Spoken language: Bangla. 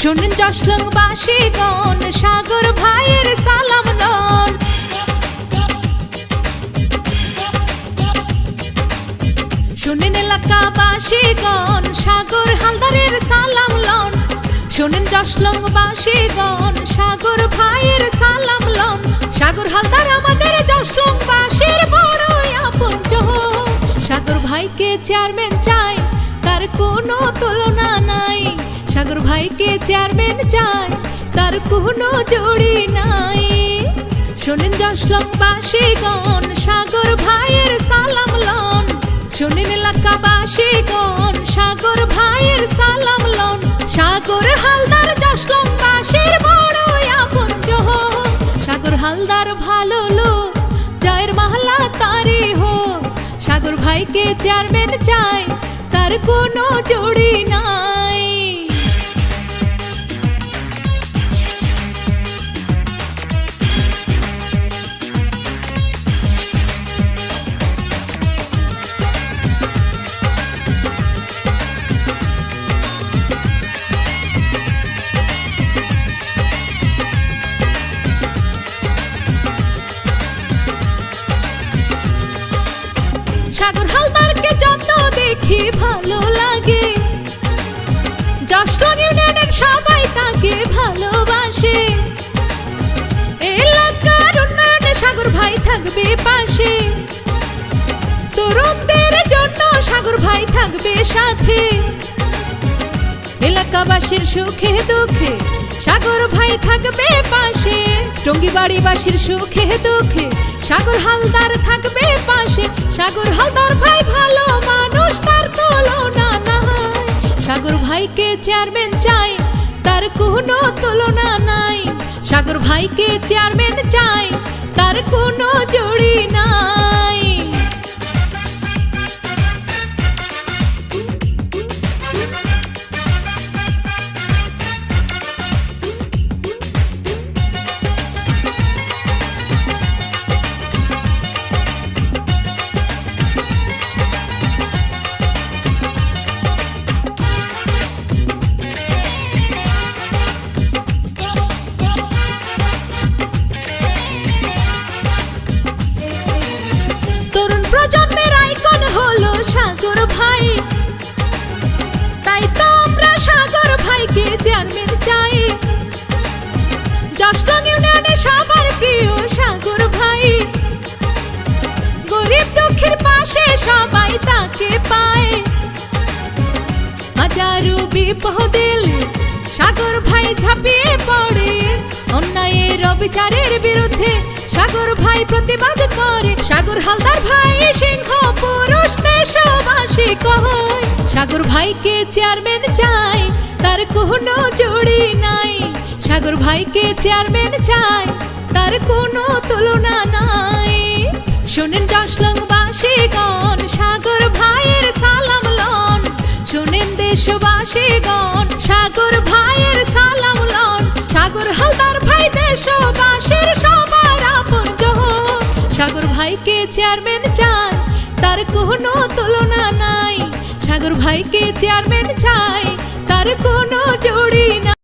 শোনেন জশলংবাসীগণ, সাগর ভাইয়ের সালাম লন। শোনেন এলাকাবাসীগণ, সাগর হালদারের সালাম লন। শোনেন জশলংবাসীগণ, সাগর ভাইয়ের সালাম লন। সাগর হালদার আমাদের জশলংবাসীর বড়ই আপনজন। সাগর ভাইকে চেয়ারম্যান চাই, তার কোনো তুলনা নাই। সাগর ভাইকে চেয়ারম্যান চাই, তার কোনো জুড়ি নাই। শোনেন জশলংবাসীগণ, সাগর ভাইয়ের সালাম লন। শোনেন এলাকাবাসীগণ, সাগর ভাইয়ের সালাম লন। সাগর হালদার জশলংবাসীর বড়ই আপনজন। সাগর হালদার ভালো লোক, জয়ের মাহলা তারি হোক। সাগর ভাইকে চেয়ারম্যান চাই, তার কোনো জুড়ি নাই। সাগর হালদারকে যত দেখি ভালো লাগে। জশলং ইউনিয়নের সবাই তাকে ভালোবাসে। এলাকার উন্নয়নে সাগর ভাই থাকবে পাশে। তরুণদের জন্য সাগর ভাই থাকবে সাথে। এলাকাবাসীর সুখে দুঃখে সাগর ভাই থাকবে পাশে। টঙ্গিবাড়িবাসীর সুখে দুঃখে সাগর হালদার থাকবে পাশে। সাগর হালদার ভাই ভালো মানুষ, তার তুলনা নাই। সাগর ভাইকে চেয়ারম্যান চাই, তার কোনো তুলনা নাই। সাগর ভাইকে চেয়ারম্যান চাই, তার কোনো জুড়ি নাই। তরুণ প্রজন্মের আইকন হলো সাগর ভাই। তাই তো আমরা সাগর ভাইকে চেয়ারম্যান চাই। জশলং ইউনিয়নে সবার প্রিয় সাগর ভাই। গরিব দুঃখের পাশে সবাই তাকে পায়। হাজারো বিপদে সাগর ভাই ঝাঁপিয়ে পড়ে। অন্যায়ের অবিচারের বিরুদ্ধে সাগর ভাই প্রতিবাদ করে। সাগর হালদার ভাই সিংহ পুরুষ, দেশবাসী কয়। সাগর ভাইকে চেয়ারম্যান চাই, তার কোনো জুড়ি নাই। সাগর ভাইকে চেয়ারম্যান চাই, তার কোনো তুলনা নাই। শোনেন জশলংবাসীগণ, সাগর ভাইয়ের সালাম লন। শোনেন দেশবাসীগণ, সাগর ভাইয়ের সালাম লন। সাগর হালদার ভাই দেশবাসীর সবার আপনজন। সাগর ভাইকে চেয়ারম্যান চাই, তার কোনো তুলনা নাই। সাগর ভাইকে চেয়ারম্যান চাই, তার কোনো জুড়ি নাই।